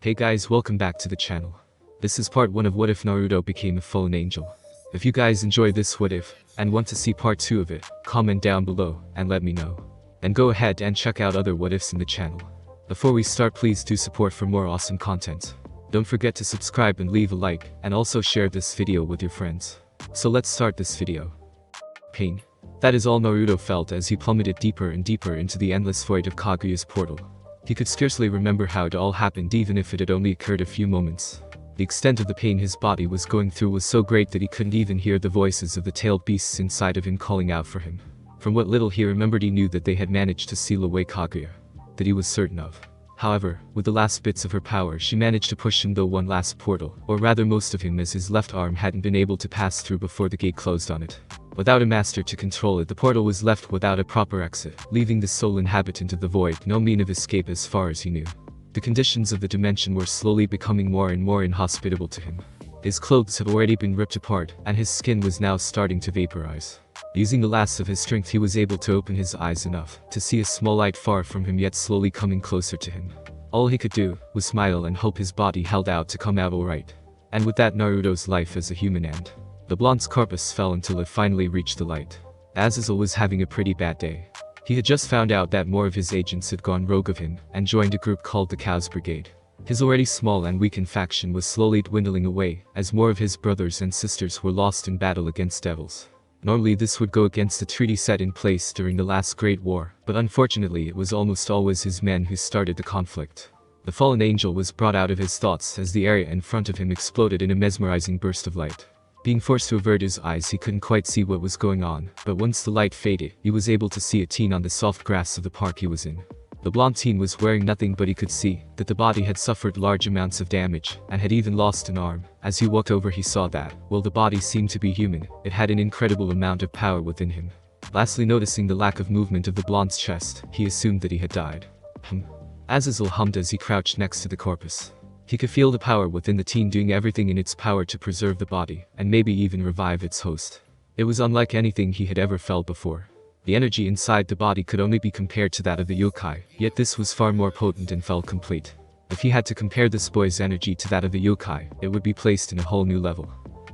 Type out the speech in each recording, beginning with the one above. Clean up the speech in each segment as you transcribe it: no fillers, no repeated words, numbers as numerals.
Hey guys, welcome back to the channel. This is part 1 of What If Naruto Became a Fallen Angel. If you guys enjoy this what if, and want to see part 2 of it, comment down below, and let me know. And go ahead and check out other what ifs in the channel. Before we start, please do support for more awesome content. Don't forget to subscribe and leave a like, and also share this video with your friends. So let's start this video. Pain. That is all Naruto felt as he plummeted deeper and deeper into the endless void of Kaguya's portal. He could scarcely remember how it all happened, even if it had only occurred a few moments. The extent of the pain his body was going through was so great that he couldn't even hear the voices of the tailed beasts inside of him calling out for him. From what little he remembered, he knew that they had managed to seal away Kaguya. That he was certain of. However, with the last bits of her power, she managed to push him through one last portal, or rather most of him, as his left arm hadn't been able to pass through before the gate closed on it. Without a master to control it, the portal was left without a proper exit, leaving the sole inhabitant of the void no mean of escape as far as he knew. The conditions of the dimension were slowly becoming more and more inhospitable to him. His clothes had already been ripped apart, and his skin was now starting to vaporize. Using the last of his strength, he was able to open his eyes enough to see a small light far from him, yet slowly coming closer to him. All he could do was smile and hope his body held out to come out alright. And with that, Naruto's life as a human end. The blonde's corpus fell until it finally reached the light. Azazel was having a pretty bad day. He had just found out that more of his agents had gone rogue of him and joined a group called the Chaos Brigade. His already small and weakened faction was slowly dwindling away as more of his brothers and sisters were lost in battle against devils. Normally this would go against the treaty set in place during the last Great War, but unfortunately it was almost always his men who started the conflict. The fallen angel was brought out of his thoughts as the area in front of him exploded in a mesmerizing burst of light. Being forced to avert his eyes, he couldn't quite see what was going on, but once the light faded, he was able to see a teen on the soft grass of the park he was in. The blonde teen was wearing nothing, but he could see that the body had suffered large amounts of damage, and had even lost an arm. As he walked over, he saw that, while the body seemed to be human, it had an incredible amount of power within him. Lastly, noticing the lack of movement of the blonde's chest, he assumed that he had died. Azazel hummed as he crouched next to the corpus. He could feel the power within the teen doing everything in its power to preserve the body, and maybe even revive its host. It was unlike anything he had ever felt before. The energy inside the body could only be compared to that of the yokai, yet this was far more potent and felt complete. If he had to compare this boy's energy to that of the yokai, it would be placed in a whole new level.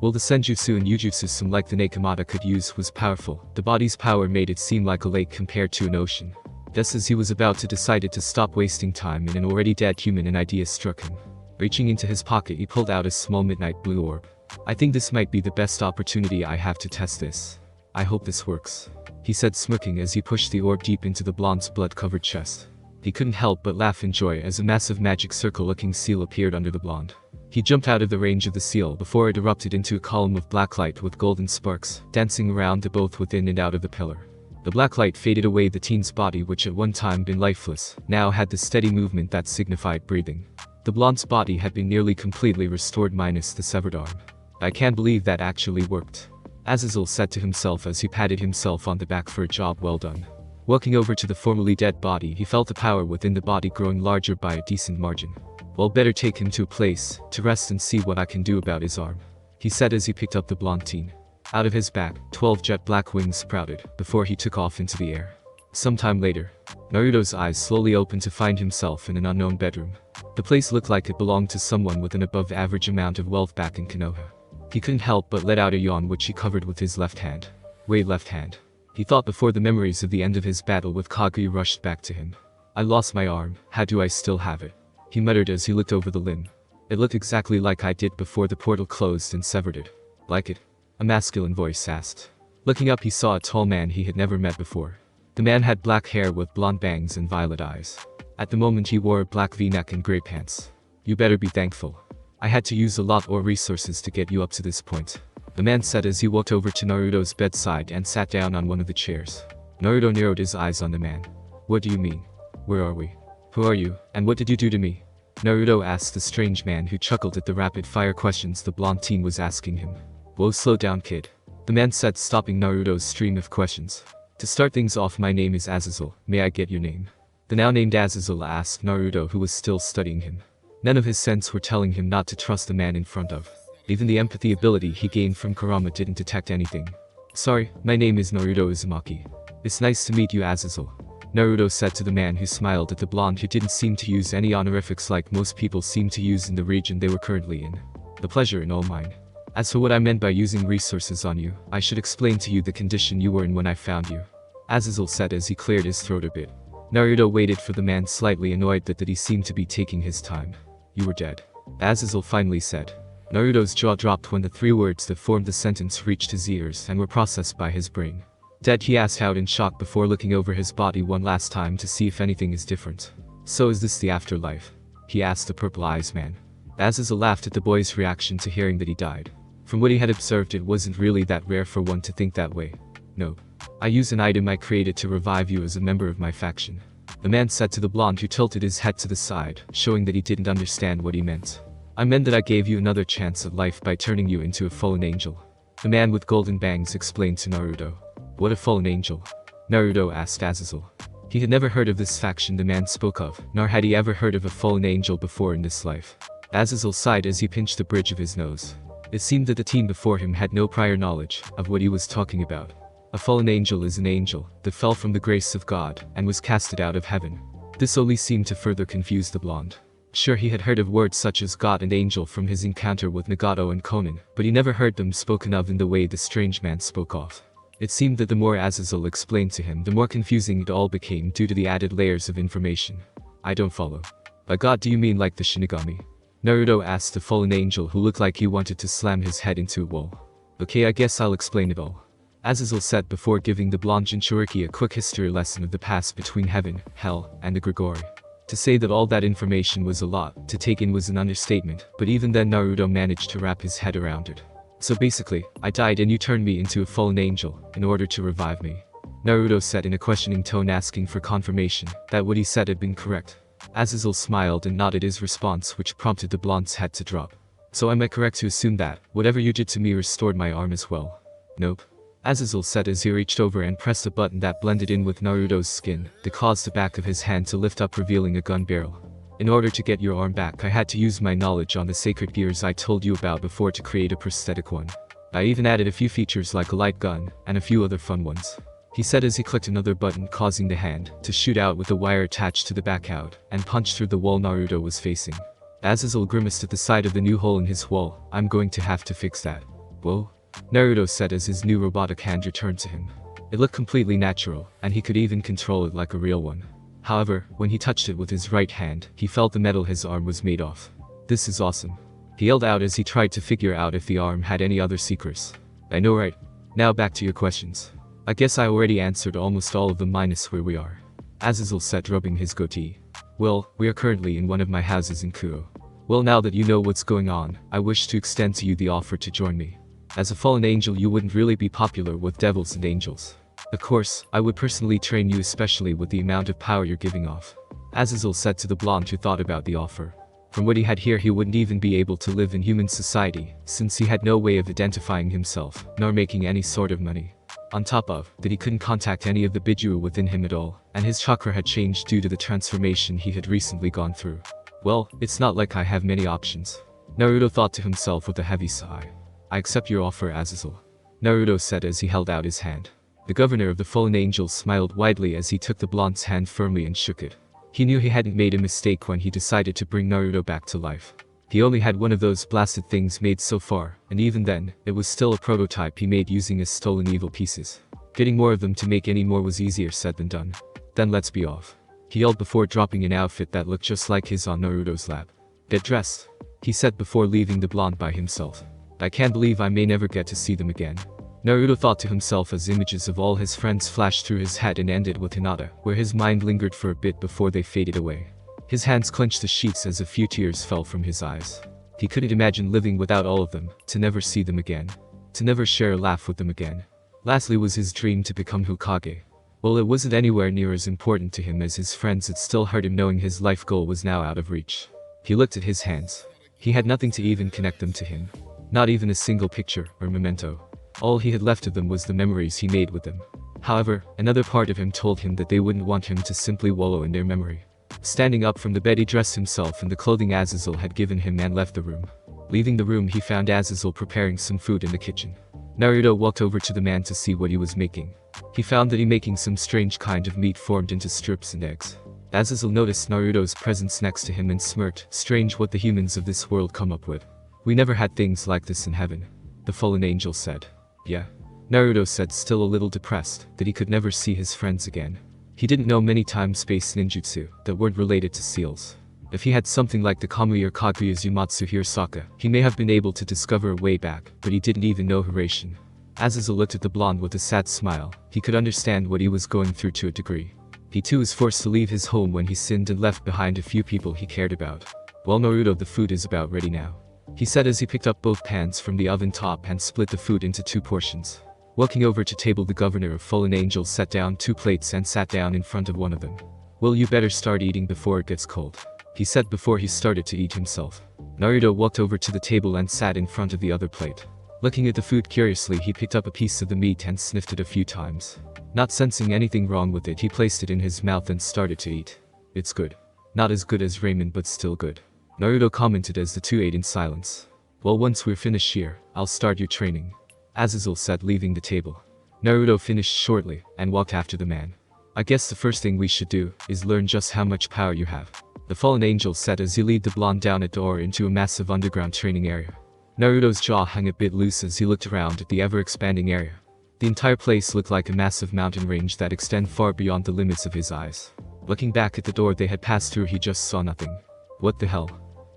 While the senjutsu and yujutsu some like the Nekomata could use was powerful, the body's power made it seem like a lake compared to an ocean. Just as he was about to decide to stop wasting time in an already dead human, an idea struck him. Reaching into his pocket, he pulled out a small midnight blue orb. I think this might be the best opportunity I have to test this. I hope this works, he said, smirking as he pushed the orb deep into the blonde's blood-covered chest. He couldn't help but laugh in joy as a massive magic circle-looking seal appeared under the blonde. He jumped out of the range of the seal before it erupted into a column of black light with golden sparks dancing around to both within and out of the pillar. The black light faded away. The teen's body, which at one time been lifeless, now had the steady movement that signified breathing. The blonde's body had been nearly completely restored minus the severed arm. I can't believe that actually worked, Azazel said to himself as he patted himself on the back for a job well done. Walking over to the formerly dead body, he felt the power within the body growing larger by a decent margin. Well, better take him to a place to rest and see what I can do about his arm, he said as he picked up the blonde teen. Out of his back, 12 jet black wings sprouted before he took off into the air. Sometime later, Naruto's eyes slowly opened to find himself in an unknown bedroom. The place looked like it belonged to someone with an above-average amount of wealth back in Konoha. He couldn't help but let out a yawn, which he covered with his left hand. Wait, left hand, he thought before the memories of the end of his battle with Kaguya rushed back to him. I lost my arm, how do I still have it? He muttered as he looked over the limb. It looked exactly like I did before the portal closed and severed it. Like it? A masculine voice asked. Looking up, he saw a tall man he had never met before. The man had black hair with blonde bangs and violet eyes. At the moment he wore a black v-neck and grey pants. You better be thankful. I had to use a lot more resources to get you up to this point, the man said as he walked over to Naruto's bedside and sat down on one of the chairs. Naruto narrowed his eyes on the man. What do you mean? Where are we? Who are you, and what did you do to me? Naruto asked the strange man, who chuckled at the rapid-fire questions the blonde teen was asking him. Whoa, slow down, kid, the man said, stopping Naruto's stream of questions. To start things off, my name is Azazel, may I get your name? The now named Azazel asked Naruto, who was still studying him. None of his sense were telling him not to trust the man in front of. Even the empathy ability he gained from Kurama didn't detect anything. Sorry, my name is Naruto Uzumaki. It's nice to meet you, Azazel. Naruto said to the man who smiled at the blonde who didn't seem to use any honorifics like most people seem to use in the region they were currently in. The pleasure in all mine. As for what I meant by using resources on you, I should explain to you the condition you were in when I found you. Azazel said as he cleared his throat a bit. Naruto waited for the man, slightly annoyed that he seemed to be taking his time. You were dead. Azazel finally said. Naruto's jaw dropped when the three words that formed the sentence reached his ears and were processed by his brain. Dead, he asked out in shock before looking over his body one last time to see if anything is different. So is this the afterlife? He asked the purple eyes man. Azazel laughed at the boy's reaction to hearing that he died. From what he had observed, it wasn't really that rare for one to think that way. No. I use an item I created to revive you as a member of my faction. The man said to the blonde who tilted his head to the side, showing that he didn't understand what he meant. I meant that I gave you another chance at life by turning you into a fallen angel. The man with golden bangs explained to Naruto. What a fallen angel? Naruto asked Azazel. He had never heard of this faction the man spoke of, nor had he ever heard of a fallen angel before in this life. Azazel sighed as he pinched the bridge of his nose. It seemed that the team before him had no prior knowledge of what he was talking about. A fallen angel is an angel that fell from the grace of God and was casted out of heaven. This only seemed to further confuse the blonde. Sure, he had heard of words such as God and angel from his encounter with Nagato and Konan, but he never heard them spoken of in the way the strange man spoke of. It seemed that the more Azazel explained to him, the more confusing it all became due to the added layers of information. I don't follow. By God, do you mean like the Shinigami? Naruto asked the fallen angel who looked like he wanted to slam his head into a wall. Okay, I guess I'll explain it all. Azazel said before giving the blonde Jinchuriki a quick history lesson of the past between heaven, hell, and the Grigori. To say that all that information was a lot to take in was an understatement, but even then Naruto managed to wrap his head around it. So basically, I died and you turned me into a fallen angel in order to revive me. Naruto said in a questioning tone, asking for confirmation that what he said had been correct. Azazel smiled and nodded his response, which prompted the blonde's head to drop. So am I correct to assume that whatever you did to me restored my arm as well? Nope. Azazel said as he reached over and pressed a button that blended in with Naruto's skin that caused the back of his hand to lift up, revealing a gun barrel. In order to get your arm back, I had to use my knowledge on the sacred gears I told you about before to create a prosthetic one. I even added a few features like a light gun and a few other fun ones. He said as he clicked another button, causing the hand to shoot out with a wire attached to the back out and punch through the wall Naruto was facing. Azazel grimaced at the sight of the new hole in his wall. I'm going to have to fix that. Whoa. Naruto said as his new robotic hand returned to him. It looked completely natural, and he could even control it like a real one. However, when he touched it with his right hand, he felt the metal his arm was made of. This is awesome. He yelled out as he tried to figure out if the arm had any other secrets. I know, right? Now back to your questions. I guess I already answered almost all of them minus where we are. Azazel said, rubbing his goatee. Well, we are currently in one of my houses in Kuo. Well, now that you know what's going on, I wish to extend to you the offer to join me. As a fallen angel, you wouldn't really be popular with devils and angels. Of course, I would personally train you, especially with the amount of power you're giving off. Azazel said to the blonde who thought about the offer. From what he had here, he wouldn't even be able to live in human society, since he had no way of identifying himself, nor making any sort of money. On top of that, he couldn't contact any of the Biju within him at all, and his chakra had changed due to the transformation he had recently gone through. Well, it's not like I have many options. Naruto thought to himself with a heavy sigh. I accept your offer, Azazel. Naruto said as he held out his hand. The governor of the fallen angels smiled widely as he took the blonde's hand firmly and shook it. He knew he hadn't made a mistake when he decided to bring Naruto back to life. He only had one of those blasted things made so far, and even then, it was still a prototype he made using his stolen evil pieces. Getting more of them to make any more was easier said than done. Then let's be off. He yelled before dropping an outfit that looked just like his on Naruto's lap. Get dressed, he said before leaving the blonde by himself. I can't believe I may never get to see them again. Naruto thought to himself as images of all his friends flashed through his head and ended with Hinata, where his mind lingered for a bit before they faded away. His hands clenched the sheets as a few tears fell from his eyes. He couldn't imagine living without all of them, to never see them again. To never share a laugh with them again. Lastly was his dream to become Hokage. Well, it wasn't anywhere near as important to him as his friends. It still hurt him knowing his life goal was now out of reach. He looked at his hands. He had nothing to even connect them to him. Not even a single picture or memento. All he had left of them was the memories he made with them. However, another part of him told him that they wouldn't want him to simply wallow in their memory. Standing up from the bed, he dressed himself in the clothing Azazel had given him and left the room. Leaving the room, he found Azazel preparing some food in the kitchen. Naruto walked over to the man to see what he was making. He found that he making some strange kind of meat formed into strips and eggs. Azazel noticed Naruto's presence next to him and smirked. Strange what the humans of this world come up with. We never had things like this in heaven. The fallen angel said. Yeah. Naruto said, still a little depressed, that he could never see his friends again. He didn't know many time-space ninjutsu that weren't related to seals. If he had something like the Kamuya or Kaguya's Yumatsu Hirasaka, he may have been able to discover a way back, but he didn't even know Harem. Azazel looked at the blonde with a sad smile. He could understand what he was going through to a degree. He too was forced to leave his home when he sinned and left behind a few people he cared about. Well, Naruto, the food is about ready now, he said as he picked up both pans from the oven top and split the food into 2 portions. Walking over to table, the governor of Fallen Angels set down 2 plates and sat down in front of one of them. Well, you better start eating before it gets cold, he said before he started to eat himself. Naruto walked over to the table and sat in front of the other plate. Looking at the food curiously, he picked up a piece of the meat and sniffed it a few times. Not sensing anything wrong with it, he placed it in his mouth and started to eat. It's good. Not as good as ramen, but still good, Naruto commented as the two ate in silence. Well, once we're finished here, I'll start your training, Azazel said, leaving the table. Naruto finished shortly and walked after the man. I guess the first thing we should do is learn just how much power you have, the fallen angel said as he led the blonde down a door into a massive underground training area. Naruto's jaw hung a bit loose as he looked around at the ever-expanding area. The entire place looked like a massive mountain range that extended far beyond the limits of his eyes. Looking back at the door they had passed through, he just saw nothing. What the hell?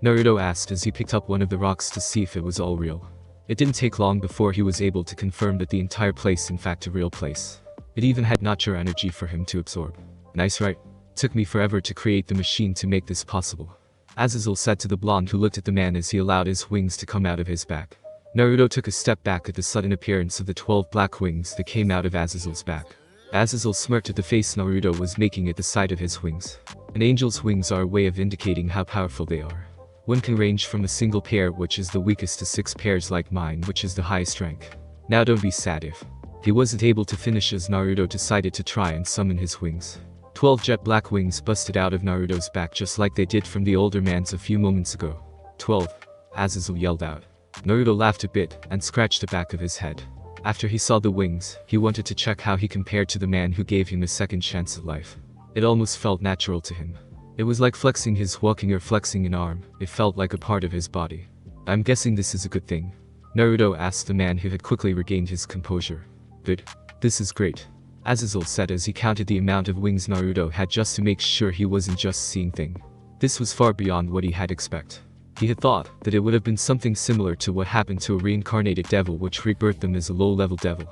Naruto asked as he picked up one of the rocks to see if it was all real. It didn't take long before he was able to confirm that the entire place in fact a real place. It even had nature energy for him to absorb. Nice, right? Took me forever to create the machine to make this possible, Azazel said to the blonde, who looked at the man as he allowed his wings to come out of his back. Naruto took a step back at the sudden appearance of the 12 black wings that came out of Azazel's back. Azazel smirked at the face Naruto was making at the sight of his wings. An angel's wings are a way of indicating how powerful they are. One can range from a single pair, which is the weakest, to 6 pairs like mine, which is the highest rank. Now don't be sad if he wasn't able to finish, as Naruto decided to try and summon his wings. 12 jet black wings busted out of Naruto's back just like they did from the older man's a few moments ago. 12, Azazel yelled out. Naruto laughed a bit and scratched the back of his head. After he saw the wings, he wanted to check how he compared to the man who gave him a second chance at life. It almost felt natural to him. It was like flexing his walking or flexing an arm. It felt like a part of his body. I'm guessing this is a good thing, Naruto asked the man who had quickly regained his composure. Good. This is great, Azazel said as he counted the amount of wings Naruto had just to make sure he wasn't just seeing things. This was far beyond what he had expected. He had thought that it would have been something similar to what happened to a reincarnated devil, which rebirthed them as a low-level devil.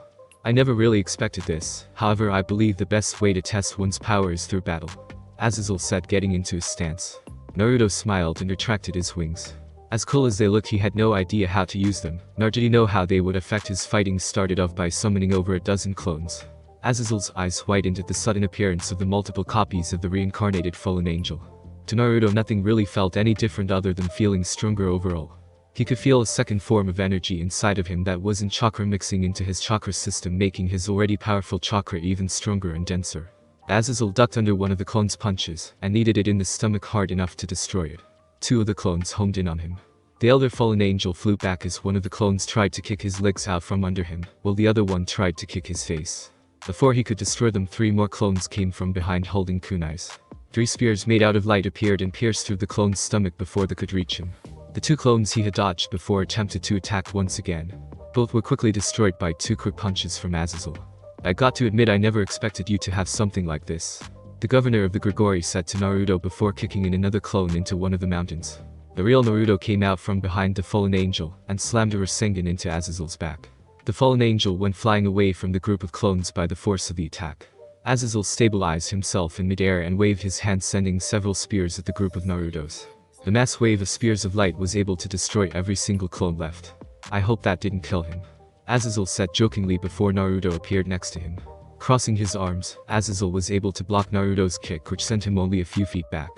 I never really expected this. However, I believe the best way to test one's power is through battle, Azazel said, getting into his stance. Naruto smiled and retracted his wings. As cool as they looked, he had no idea how to use them, nor did he know how they would affect his fighting. Started off by summoning over a dozen clones. Azazel's eyes widened at the sudden appearance of the multiple copies of the reincarnated fallen angel. To Naruto, nothing really felt any different other than feeling stronger overall. He could feel a second form of energy inside of him that wasn't chakra mixing into his chakra system, making his already powerful chakra even stronger and denser. Azazel ducked under one of the clone's punches and needed it in the stomach hard enough to destroy it. 2 of the clones homed in on him. The elder fallen angel flew back as one of the clones tried to kick his legs out from under him, while the other one tried to kick his face. Before he could destroy them, 3 more clones came from behind holding kunais. 3 spears made out of light appeared and pierced through the clone's stomach before they could reach him. The 2 clones he had dodged before attempted to attack once again. Both were quickly destroyed by 2 quick punches from Azazel. I got to admit, I never expected you to have something like this, the governor of the Grigori said to Naruto before kicking in another clone into one of the mountains. The real Naruto came out from behind the fallen angel and slammed a Rasengan into Azazel's back. The fallen angel went flying away from the group of clones by the force of the attack. Azazel stabilized himself in midair and waved his hand, sending several spears at the group of Narutos. The mass wave of spears of light was able to destroy every single clone left. I hope that didn't kill him, Azazel said jokingly before Naruto appeared next to him. Crossing his arms, Azazel was able to block Naruto's kick, which sent him only a few feet back.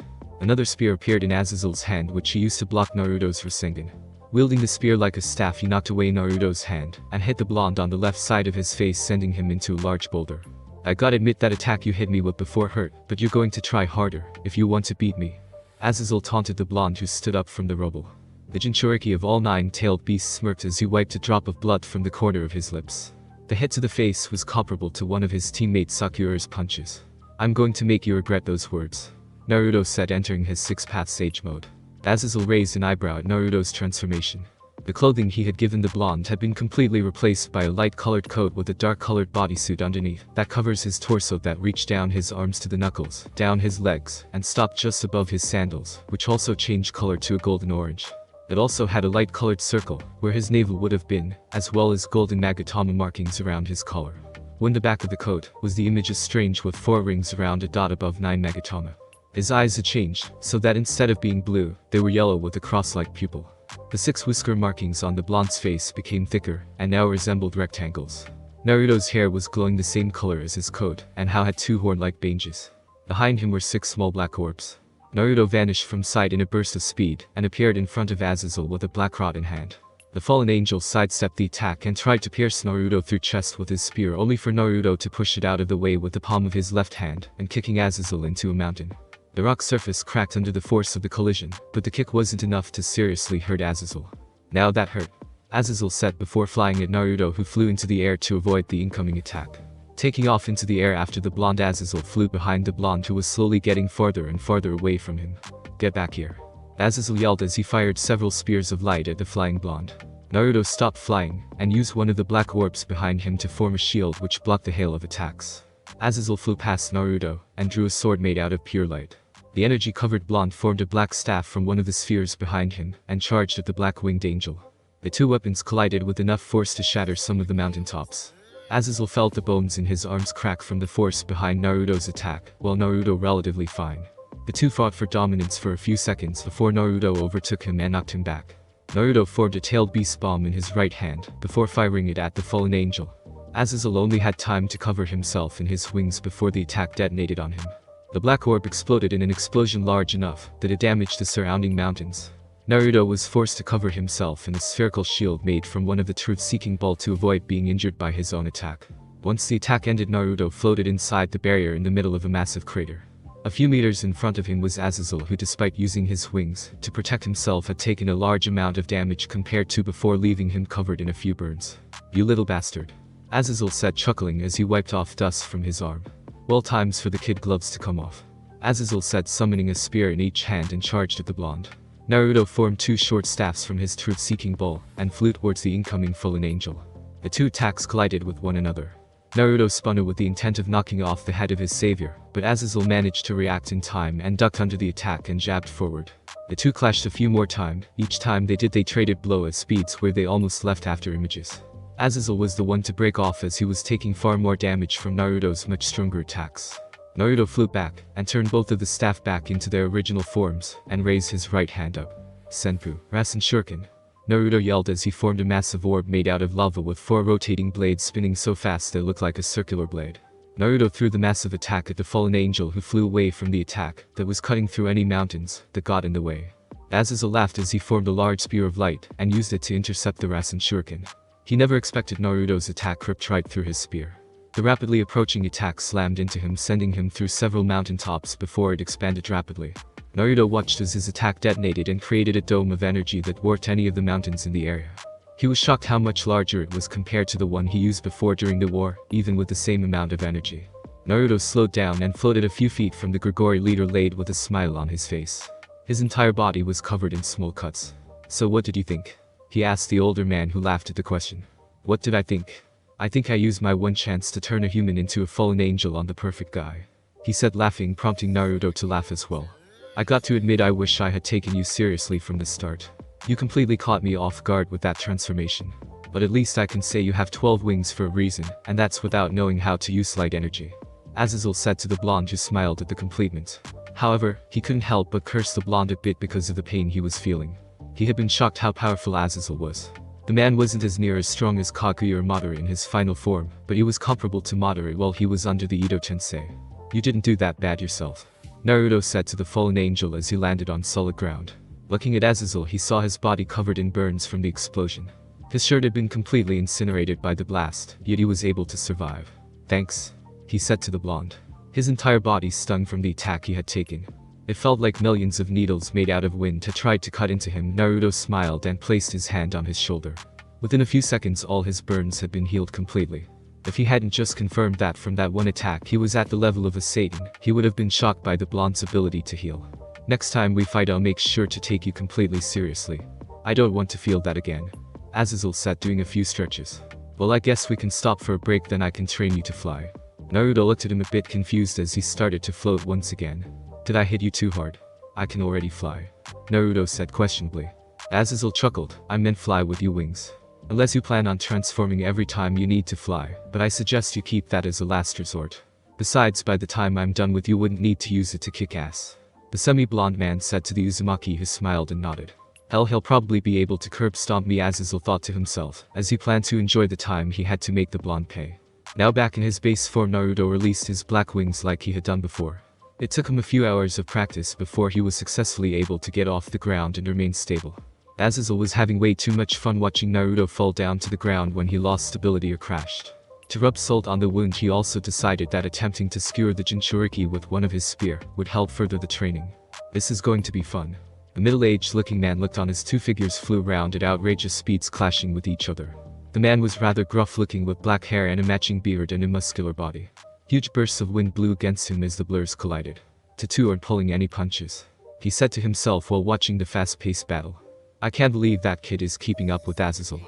Another spear appeared in Azazel's hand, which he used to block Naruto's Rasengan. Wielding the spear like a staff, he knocked away Naruto's hand and hit the blonde on the left side of his face, sending him into a large boulder. I gotta admit, that attack you hit me with before hurt, but you're going to try harder if you want to beat me, Azazel taunted the blonde, who stood up from the rubble. The Jinchuriki of all nine-tailed beasts smirked as he wiped a drop of blood from the corner of his lips. The hit to the face was comparable to one of his teammate Sakura's punches. "I'm going to make you regret those words," Naruto said, entering his six-path sage mode. Azazel raised an eyebrow at Naruto's transformation. The clothing he had given the blonde had been completely replaced by a light-colored coat with a dark-colored bodysuit underneath that covers his torso that reached down his arms to the knuckles, down his legs, and stopped just above his sandals, which also changed color to a golden orange. It also had a light-colored circle, where his navel would have been, as well as golden Nagatama markings around his collar. When the back of the coat was the image of Strange with 4 rings around a dot above 9 Nagatama. His eyes had changed, so that instead of being blue, they were yellow with a cross-like pupil. The 6 whisker markings on the blonde's face became thicker, and now resembled rectangles. Naruto's hair was glowing the same color as his coat, and how had 2 horn-like banges. Behind him were 6 small black orbs. Naruto vanished from sight in a burst of speed, and appeared in front of Azazel with a black rod in hand. The fallen angel sidestepped the attack and tried to pierce Naruto through chest with his spear, only for Naruto to push it out of the way with the palm of his left hand, and kicking Azazel into a mountain. The rock surface cracked under the force of the collision, but the kick wasn't enough to seriously hurt Azazel. "Now that hurt," Azazel said before flying at Naruto, who flew into the air to avoid the incoming attack. Taking off into the air after the blonde, Azazel flew behind the blonde, who was slowly getting farther and farther away from him. "Get back here," Azazel yelled as he fired several spears of light at the flying blonde. Naruto stopped flying, and used one of the black orbs behind him to form a shield which blocked the hail of attacks. Azazel flew past Naruto, and drew a sword made out of pure light. The energy-covered blonde formed a black staff from one of the spheres behind him, and charged at the black-winged angel. The 2 weapons collided with enough force to shatter some of the mountaintops. Azazel felt the bones in his arms crack from the force behind Naruto's attack, while Naruto relatively fine. The 2 fought for dominance for a few seconds before Naruto overtook him and knocked him back. Naruto formed a tailed beast bomb in his right hand, before firing it at the fallen angel. Azazel only had time to cover himself in his wings before the attack detonated on him. The black orb exploded in an explosion large enough that it damaged the surrounding mountains. Naruto was forced to cover himself in a spherical shield made from one of the truth-seeking ball to avoid being injured by his own attack. Once the attack ended, Naruto floated inside the barrier in the middle of a massive crater. A few meters in front of him was Azazel, who despite using his wings to protect himself had taken a large amount of damage compared to before, leaving him covered in a few burns. "You little bastard," Azazel said, chuckling as he wiped off dust from his arm. "Well, time's for the kid gloves to come off," Azazel said, summoning a spear in each hand and charged at the blonde. Naruto formed 2 short staffs from his truth-seeking bow, and flew towards the incoming fallen angel. The 2 attacks collided with one another. Naruto spun it with the intent of knocking off the head of his savior, but Azazel managed to react in time and ducked under the attack and jabbed forward. The 2 clashed a few more times. Each time they did, they traded blow at speeds where they almost left after images. Azazel was the one to break off as he was taking far more damage from Naruto's much stronger attacks. Naruto flew back, and turned both of the staff back into their original forms, and raised his right hand up. "Senpu, Rasen Shuriken," Naruto yelled as he formed a massive orb made out of lava with 4 rotating blades spinning so fast they looked like a circular blade. Naruto threw the massive attack at the fallen angel, who flew away from the attack that was cutting through any mountains that got in the way. Azazel laughed as he formed a large spear of light, and used it to intercept the Rasen Shuriken. He never expected Naruto's attack ripped right through his spear. The rapidly approaching attack slammed into him, sending him through several mountaintops before it expanded rapidly. Naruto watched as his attack detonated and created a dome of energy that dwarfed any of the mountains in the area. He was shocked how much larger it was compared to the one he used before during the war, even with the same amount of energy. Naruto slowed down and floated a few feet from the Grigori leader, laid with a smile on his face. His entire body was covered in small cuts. "So what did you think?" he asked the older man, who laughed at the question. "What did I think? I think I used my one chance to turn a human into a fallen angel on the perfect guy," he said, laughing, prompting Naruto to laugh as well. "I got to admit, I wish I had taken you seriously from the start. You completely caught me off guard with that transformation. But at least I can say you have 12 wings for a reason, and that's without knowing how to use light energy," Azazel said to the blonde, who smiled at the compliment. However, he couldn't help but curse the blonde a bit because of the pain he was feeling. He had been shocked how powerful Azazel was. The man wasn't as near as strong as Kaguya or Madara in his final form, but he was comparable to Madara while he was under the Ito Tensei. "You didn't do that bad yourself," Naruto said to the fallen angel as he landed on solid ground. Looking at Azazel, he saw his body covered in burns from the explosion. His shirt had been completely incinerated by the blast, yet he was able to survive. "Thanks," he said to the blonde. His entire body stung from the attack he had taken. It felt like millions of needles made out of wind had tried to cut into him. Naruto smiled and placed his hand on his shoulder. Within a few seconds all his burns had been healed completely. If he hadn't just confirmed that from that one attack he was at the level of a Satan, he would have been shocked by the blonde's ability to heal. Next time we fight I'll make sure to take you completely seriously. I don't want to feel that again. Azazel said, doing a few stretches. Well, I guess we can stop for a break, then I can train you to fly. Naruto looked at him a bit confused as he started to float once again. Did I hit you too hard? I can already fly. Naruto said questionably. Azazel chuckled. I meant fly with you wings. Unless you plan on transforming every time you need to fly, but I suggest you keep that as a last resort. Besides, by the time I'm done with you wouldn't need to use it to kick ass. The semi-blonde man said to the Uzumaki, who smiled and nodded. Hell, he'll probably be able to curb stomp me, Azazel thought to himself, as he planned to enjoy the time he had to make the blonde pay. Now back in his base form, Naruto released his black wings like he had done before. It took him a few hours of practice before he was successfully able to get off the ground and remain stable. Azazel was having way too much fun watching Naruto fall down to the ground when he lost stability or crashed. To rub salt on the wound, he also decided that attempting to skewer the Jinchuriki with one of his spear would help further the training. This is going to be fun. A middle-aged looking man looked on as two figures flew round at outrageous speeds, clashing with each other. The man was rather gruff looking, with black hair and a matching beard and a muscular body. Huge bursts of wind blew against him as the blurs collided. The two aren't pulling any punches, he said to himself while watching the fast-paced battle. I can't believe that kid is keeping up with Azazel.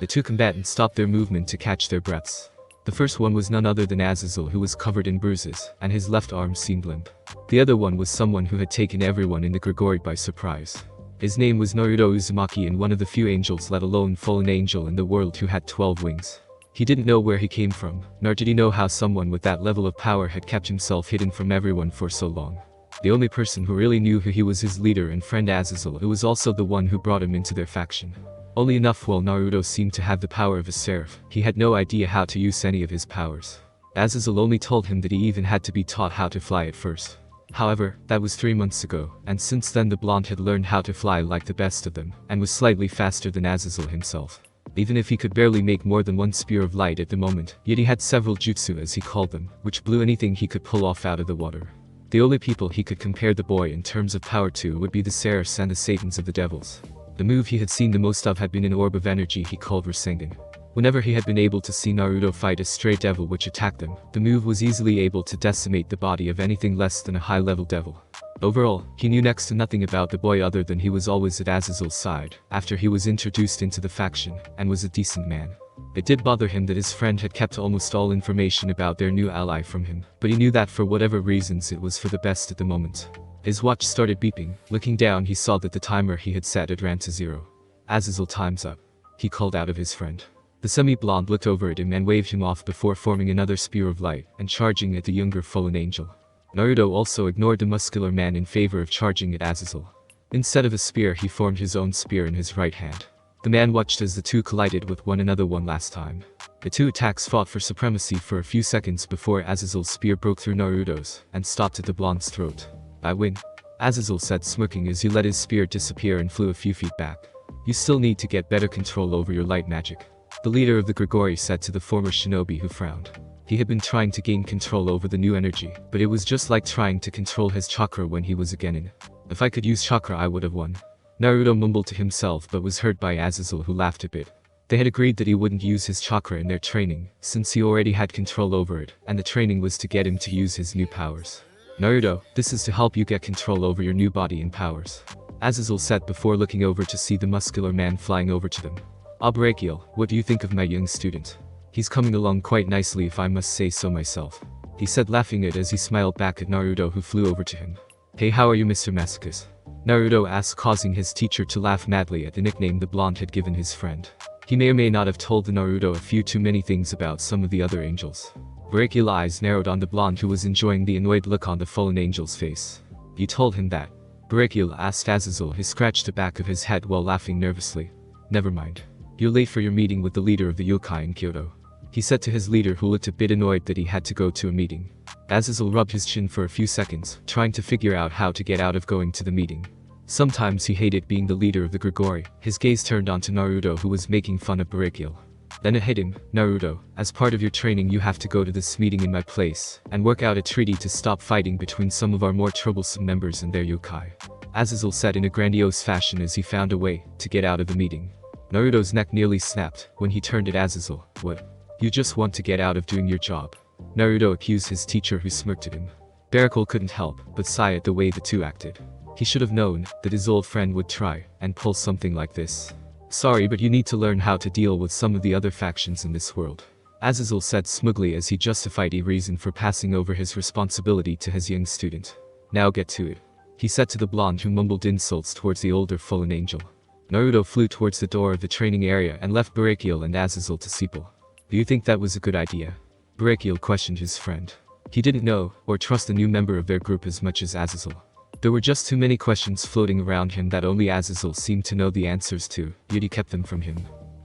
The two combatants stopped their movement to catch their breaths. The first one was none other than Azazel, who was covered in bruises, and his left arm seemed limp. The other one was someone who had taken everyone in the Grigori by surprise. His name was Naruto Uzumaki, and one of the few angels, let alone fallen angel, in the world who had 12 wings. He didn't know where he came from, nor did he know how someone with that level of power had kept himself hidden from everyone for so long. The only person who really knew who he was his leader and friend Azazel, who was also the one who brought him into their faction. Only enough, while Naruto seemed to have the power of a seraph, he had no idea how to use any of his powers. Azazel only told him that he even had to be taught how to fly at first. However, that was 3 months ago, and since then the blonde had learned how to fly like the best of them, and was slightly faster than Azazel himself. Even if he could barely make more than one spear of light at the moment, yet he had several jutsu, as he called them, which blew anything he could pull off out of the water. The only people he could compare the boy in terms of power to would be the Seraphs and the Satans of the Devils. The move he had seen the most of had been an orb of energy he called Rasengan. Whenever he had been able to see Naruto fight a stray devil which attacked them, the move was easily able to decimate the body of anything less than a high-level devil. Overall, he knew next to nothing about the boy other than he was always at Azazel's side after he was introduced into the faction, and was a decent man. It did bother him that his friend had kept almost all information about their new ally from him, but he knew that for whatever reasons it was for the best at the moment. His watch started beeping. Looking down, he saw that the timer he had set had ran to 0. Azazel, time's up, he called out of his friend. The semi-blonde looked over at him and waved him off before forming another spear of light and charging at the younger fallen angel. Naruto also ignored the muscular man in favor of charging at Azazel. Instead of a spear, he formed his own spear in his right hand. The man watched as the two collided with one another one last time. The two attacks fought for supremacy for a few seconds before Azazel's spear broke through Naruto's and stopped at the blonde's throat. I win, Azazel said, smirking as he let his spear disappear and flew a few feet back. You still need to get better control over your light magic, the leader of the Grigori said to the former shinobi, who frowned. He had been trying to gain control over the new energy, but it was just like trying to control his chakra when he was a genin. If I could use chakra I would have won, Naruto mumbled to himself, but was heard by Azazel, who laughed a bit. They had agreed that he wouldn't use his chakra in their training, since he already had control over it, and the training was to get him to use his new powers. Naruto, this is to help you get control over your new body and powers, Azazel said before looking over to see the muscular man flying over to them. Brachial, what do you think of my young student? He's coming along quite nicely if I must say so myself, he said, laughing at as he smiled back at Naruto, who flew over to him. Hey, how are you, Mr. Masochist? Naruto asked, causing his teacher to laugh madly at the nickname the blonde had given his friend. He may or may not have told the Naruto a few too many things about some of the other angels. Brachial eyes narrowed on the blonde, who was enjoying the annoyed look on the fallen angel's face. You told him that? Brachial asked Azazel, who scratched the back of his head while laughing nervously. Never mind. You're late for your meeting with the leader of the yokai in Kyoto, he said to his leader, who looked a bit annoyed that he had to go to a meeting. Azazel rubbed his chin for a few seconds, trying to figure out how to get out of going to the meeting. Sometimes he hated being the leader of the Grigori. His gaze turned onto Naruto, who was making fun of Brachial. Then I hit him, Naruto, as part of your training you have to go to this meeting in my place, and work out a treaty to stop fighting between some of our more troublesome members and their yokai. Azazel said in a grandiose fashion as he found a way to get out of the meeting. Naruto's neck nearly snapped when he turned at Azazel. What? You just want to get out of doing your job? Naruto accused his teacher, who smirked at him. Baracle couldn't help but sigh at the way the two acted. He should have known that his old friend would try and pull something like this. Sorry, but you need to learn how to deal with some of the other factions in this world, Azazel said smugly as he justified a reason for passing over his responsibility to his young student. Now get to it, he said to the blonde, who mumbled insults towards the older fallen angel. Naruto flew towards the door of the training area and left Barakiel and Azazel to Sepal. Do you think that was a good idea? Barakiel questioned his friend. He didn't know or trust the new member of their group as much as Azazel. There were just too many questions floating around him that only Azazel seemed to know the answers to, yet he kept them from him.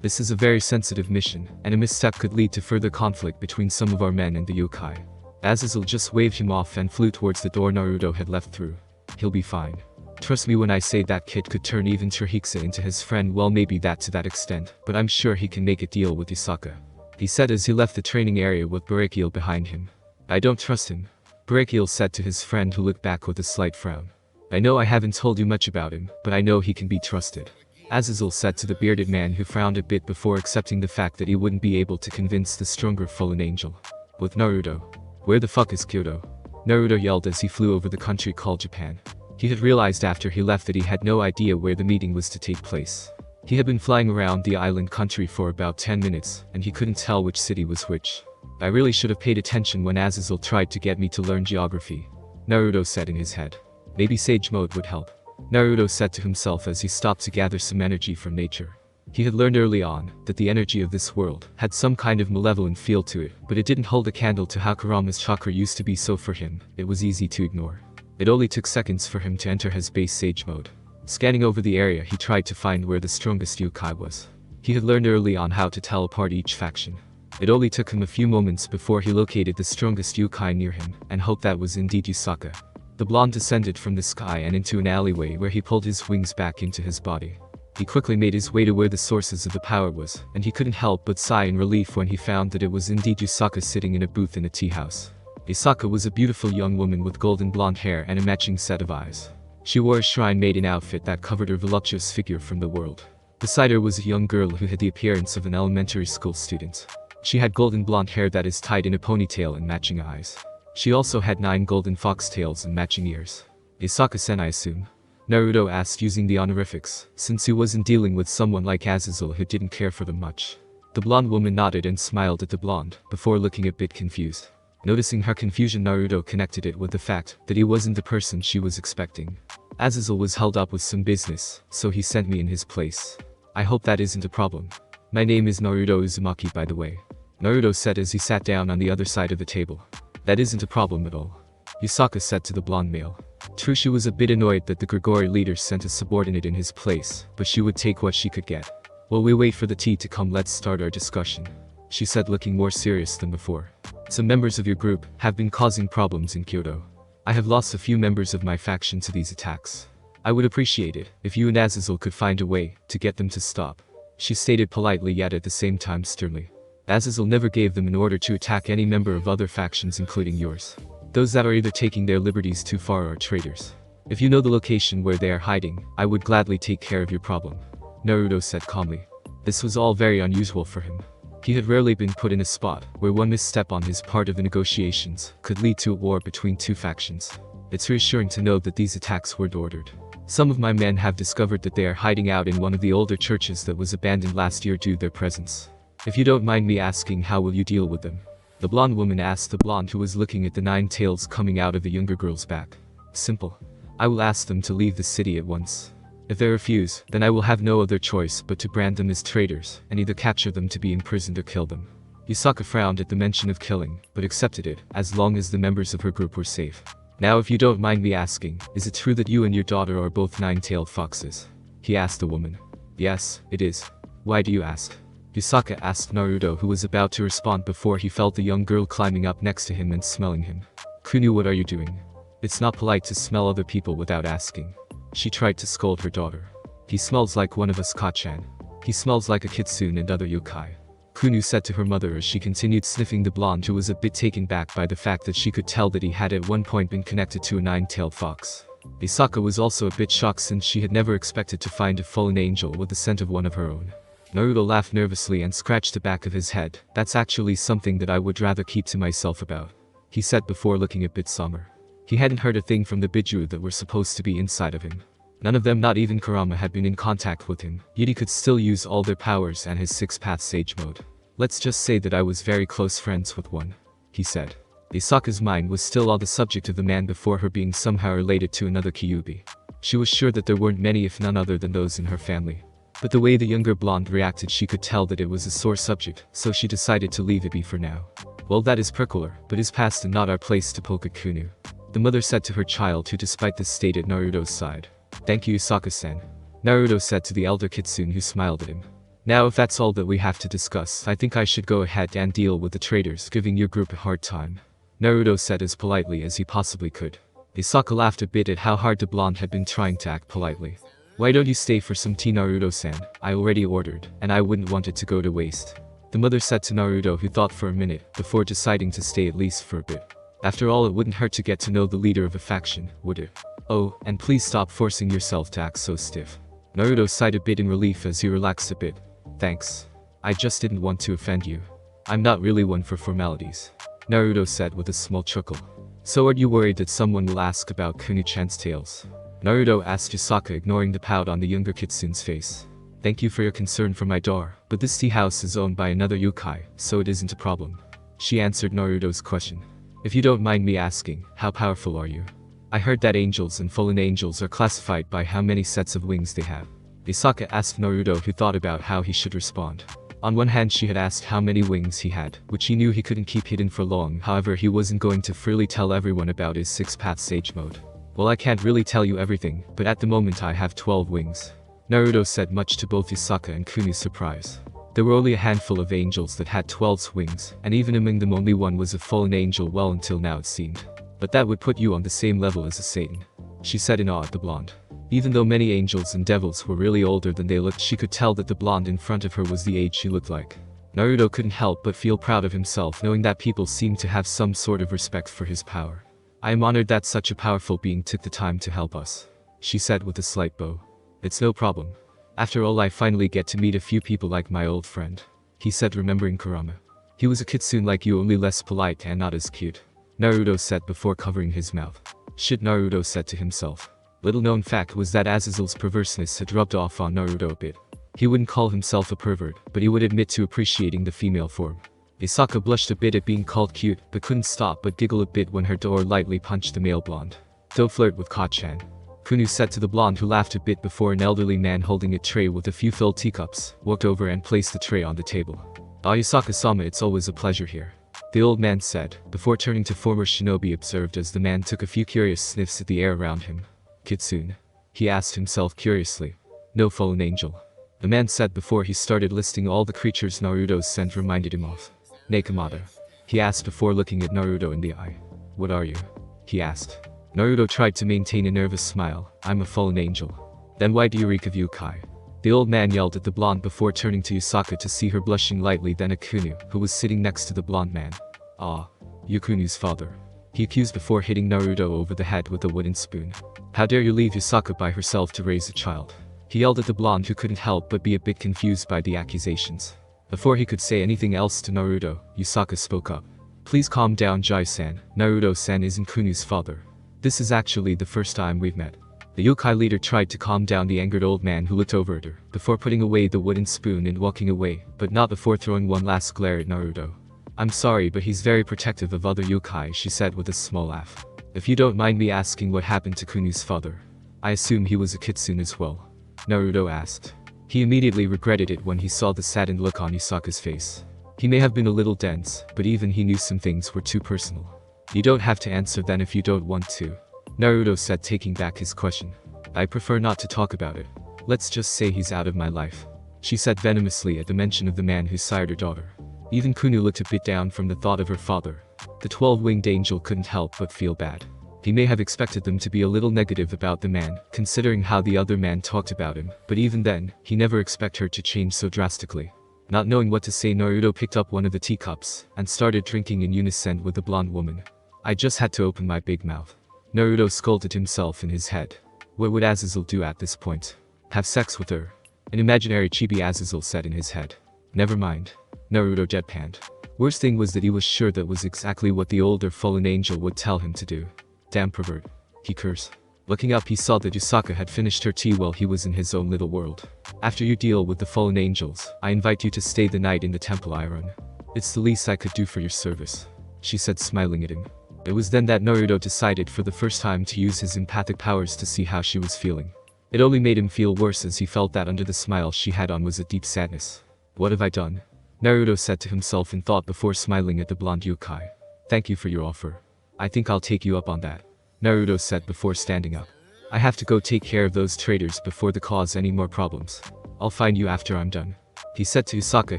This is a very sensitive mission, and a misstep could lead to further conflict between some of our men and the yokai. Azazel just waved him off and flew towards the door Naruto had left through. He'll be fine. Trust me when I say that kid could turn even Chihiksa into his friend. Well, maybe that to that extent, but I'm sure he can make a deal with Isaka, he said as he left the training area with Barakiel behind him. I don't trust him, Barakiel said to his friend, who looked back with a slight frown. I know I haven't told you much about him, but I know he can be trusted, Azazel said to the bearded man, who frowned a bit before accepting the fact that he wouldn't be able to convince the stronger fallen angel. With Naruto. Where the fuck is Kyoto? Naruto yelled as he flew over the country called Japan. He had realized after he left that he had no idea where the meeting was to take place. He had been flying around the island country for about 10 minutes, and he couldn't tell which city was which. I really should have paid attention when Azazel tried to get me to learn geography, Naruto said in his head. Maybe Sage Mode would help, Naruto said to himself as he stopped to gather some energy from nature. He had learned early on that the energy of this world had some kind of malevolent feel to it, but it didn't hold a candle to how Kurama's chakra used to be, so for him, it was easy to ignore. It only took seconds for him to enter his base Sage Mode. Scanning over the area, he tried to find where the strongest yokai was. He had learned early on how to tell apart each faction. It only took him a few moments before he located the strongest yokai near him, and hoped that was indeed Yusaka. The blonde descended from the sky and into an alleyway where he pulled his wings back into his body. He quickly made his way to where the sources of the power was, and he couldn't help but sigh in relief when he found that it was indeed Yusaka sitting in a booth in a tea house. Yusaka was a beautiful young woman with golden blonde hair and a matching set of eyes. She wore a shrine maiden outfit that covered her voluptuous figure from the world. Beside her was a young girl who had the appearance of an elementary school student. She had golden blonde hair that is tied in a ponytail and matching eyes. She also had 9 golden foxtails and matching ears. Isaka-sen, I assume? Naruto asked using the honorifics, since he wasn't dealing with someone like Azazel who didn't care for them much. The blonde woman nodded and smiled at the blonde, before looking a bit confused. Noticing her confusion, Naruto connected it with the fact that he wasn't the person she was expecting. Azazel was held up with some business, so he sent me in his place. I hope that isn't a problem. My name is Naruto Uzumaki, by the way, Naruto said as he sat down on the other side of the table. That isn't a problem at all, Yusaka said to the blonde male. True, she was a bit annoyed that the Grigori leader sent a subordinate in his place, but she would take what she could get. While we wait for the tea to come, let's start our discussion, she said, looking more serious than before. Some members of your group have been causing problems in Kyoto. I have lost a few members of my faction to these attacks. I would appreciate it if you and Azazel could find a way to get them to stop, she stated politely yet at the same time sternly. Azazel never gave them an order to attack any member of other factions, including yours. Those that are either taking their liberties too far or are traitors. If you know the location where they are hiding, I would gladly take care of your problem, Naruto said calmly. This was all very unusual for him. He had rarely been put in a spot where one misstep on his part of the negotiations could lead to a war between two factions. It's reassuring to know that these attacks weren't ordered. Some of my men have discovered that they are hiding out in one of the older churches that was abandoned last year due to their presence. If you don't mind me asking, how will you deal with them? The blonde woman asked the blonde who was looking at the 9 tails coming out of the younger girl's back. Simple. I will ask them to leave the city at once. If they refuse, then I will have no other choice but to brand them as traitors and either capture them to be imprisoned or kill them. Yusaka frowned at the mention of killing, but accepted it as long as the members of her group were safe. Now, if you don't mind me asking, is it true that you and your daughter are both 9-tailed foxes? He asked the woman. Yes, it is. Why do you ask? Yusaka asked Naruto, who was about to respond before he felt the young girl climbing up next to him and smelling him. Kunu, what are you doing? It's not polite to smell other people without asking. She tried to scold her daughter. He smells like one of us, Kachan. He smells like a kitsune and other yokai. Kunu said to her mother as she continued sniffing the blonde, who was a bit taken back by the fact that she could tell that he had at one point been connected to a nine-tailed fox. Isaka was also a bit shocked since she had never expected to find a fallen angel with the scent of one of her own. Naruto laughed nervously and scratched the back of his head. That's actually something that I would rather keep to myself about, he said before looking at Bitsummer. He hadn't heard a thing from the Biju that were supposed to be inside of him. None of them, not even Kurama, had been in contact with him, yet he could still use all their powers and his six-path sage mode. Let's just say that I was very close friends with one, he said. Isaka's mind was still on the subject of the man before her being somehow related to another Kyuubi. She was sure that there weren't many, if none other than those in her family. But the way the younger blonde reacted, she could tell that it was a sore subject, so she decided to leave it be for now. Well, that is peculiar, but is past and not our place to poke at Kunu, the mother said to her child, who despite this stayed at Naruto's side. Thank you, Isaka-san, Naruto said to the elder Kitsune, who smiled at him. Now if that's all that we have to discuss, I think I should go ahead and deal with the traitors giving your group a hard time, Naruto said as politely as he possibly could. Isaka laughed a bit at how hard the blonde had been trying to act politely. Why don't you stay for some tea, Naruto-san? I already ordered, and I wouldn't want it to go to waste, the mother said to Naruto, who thought for a minute before deciding to stay at least for a bit. After all, it wouldn't hurt to get to know the leader of a faction, would it? Oh, and please stop forcing yourself to act so stiff. Naruto sighed a bit in relief as he relaxed a bit. Thanks. I just didn't want to offend you. I'm not really one for formalities, Naruto said with a small chuckle. So are you worried that someone will ask about Kunu-chan's tales? Naruto asked Isaka, ignoring the pout on the younger Kitsune's face. Thank you for your concern for my daughter, but this tea house is owned by another yokai, so it isn't a problem, she answered Naruto's question. If you don't mind me asking, how powerful are you? I heard that angels and fallen angels are classified by how many sets of wings they have, Isaka asked Naruto, who thought about how he should respond. On one hand, she had asked how many wings he had, which he knew he couldn't keep hidden for long. However, he wasn't going to freely tell everyone about his six-path sage mode. Well, I can't really tell you everything, but at the moment I have 12 wings, Naruto said, much to both Isaka and Kunu's surprise. There were only a handful of angels that had 12 wings, and even among them only one was a fallen angel, well, until now it seemed. But that would put you on the same level as a Satan, she said in awe at the blonde. Even though many angels and devils were really older than they looked, she could tell that the blonde in front of her was the age she looked like. Naruto couldn't help but feel proud of himself, knowing that people seemed to have some sort of respect for his power. I am honored that such a powerful being took the time to help us, she said with a slight bow. It's no problem. After all, I finally get to meet a few people like my old friend, he said, remembering Kurama. He was a kitsune like you, only less polite and not as cute, Naruto said before covering his mouth. Shit, Naruto said to himself. Little known fact was that Azazel's perverseness had rubbed off on Naruto a bit. He wouldn't call himself a pervert, but he would admit to appreciating the female form. Isaka blushed a bit at being called cute, but couldn't stop but giggle a bit when her door lightly punched the male blonde. Don't flirt with Ka-chan, Kunu said to the blonde, who laughed a bit before an elderly man holding a tray with a few filled teacups walked over and placed the tray on the table. Ah, Isaka-sama, it's always a pleasure here, the old man said, before turning to former shinobi observed as the man took a few curious sniffs at the air around him. Kitsune? He asked himself curiously. No fallen angel, the man said before he started listing all the creatures Naruto's scent reminded him of. Nekomata? He asked before looking at Naruto in the eye. What are you? He asked. Naruto tried to maintain a nervous smile. I'm a fallen angel. Then why do you reek of yokai? The old man yelled at the blonde before turning to Isaka to see her blushing lightly, then at Kunu, who was sitting next to the blonde man. Ah, you're Kunu's father, he accused before hitting Naruto over the head with a wooden spoon. How dare you leave Isaka by herself to raise a child? He yelled at the blonde, who couldn't help but be a bit confused by the accusations. Before he could say anything else to Naruto, Isaka spoke up. Please calm down, Jai-san. Naruto-san isn't Kunu's father. This is actually the first time we've met. The yokai leader tried to calm down the angered old man, who looked over at her before putting away the wooden spoon and walking away, but not before throwing one last glare at Naruto. I'm sorry, but he's very protective of other yokai, she said with a small laugh. If you don't mind me asking, what happened to Kunu's father? I assume he was a kitsune as well, Naruto asked. He immediately regretted it when he saw the saddened look on Isaka's face. He may have been a little dense, but even he knew some things were too personal. You don't have to answer then if you don't want to, Naruto said, taking back his question. I prefer not to talk about it. Let's just say he's out of my life, she said venomously at the mention of the man who sired her daughter. Even Kunu looked a bit down from the thought of her father. The 12-winged angel couldn't help but feel bad. He may have expected them to be a little negative about the man, considering how the other man talked about him, but even then, he never expected her to change so drastically. Not knowing what to say, Naruto picked up one of the teacups and started drinking in unison with the blonde woman. I just had to open my big mouth. Naruto scolded himself in his head. What would Azazel do at this point? Have sex with her? An imaginary chibi Azazel said in his head. Never mind. Naruto deadpanned. Worst thing was that he was sure that was exactly what the older fallen angel would tell him to do. Damn pervert. He cursed. Looking up, he saw that Yusaka had finished her tea while he was in his own little world. After you deal with the fallen angels, I invite you to stay the night in the temple I run. It's the least I could do for your service, she said, smiling at him. It was then that Naruto decided for the first time to use his empathic powers to see how she was feeling. It only made him feel worse, as he felt that under the smile she had on was a deep sadness. What have I done? Naruto said to himself in thought before smiling at the blonde yokai. Thank you for your offer. I think I'll take you up on that, Naruto said before standing up. I have to go take care of those traitors before they cause any more problems. I'll find you after I'm done, he said to Yusaka,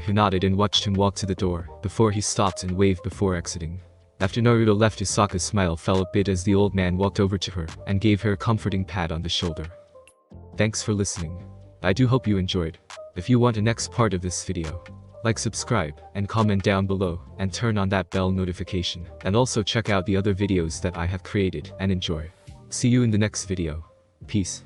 who nodded and watched him walk to the door before he stopped and waved before exiting. After Naruto left, Yusaka's smile fell a bit as the old man walked over to her and gave her a comforting pat on the shoulder. Thanks for listening. I do hope you enjoyed. If you want a next part of this video, like, subscribe, and comment down below, and turn on that bell notification, and also check out the other videos that I have created, and enjoy. See you in the next video. Peace.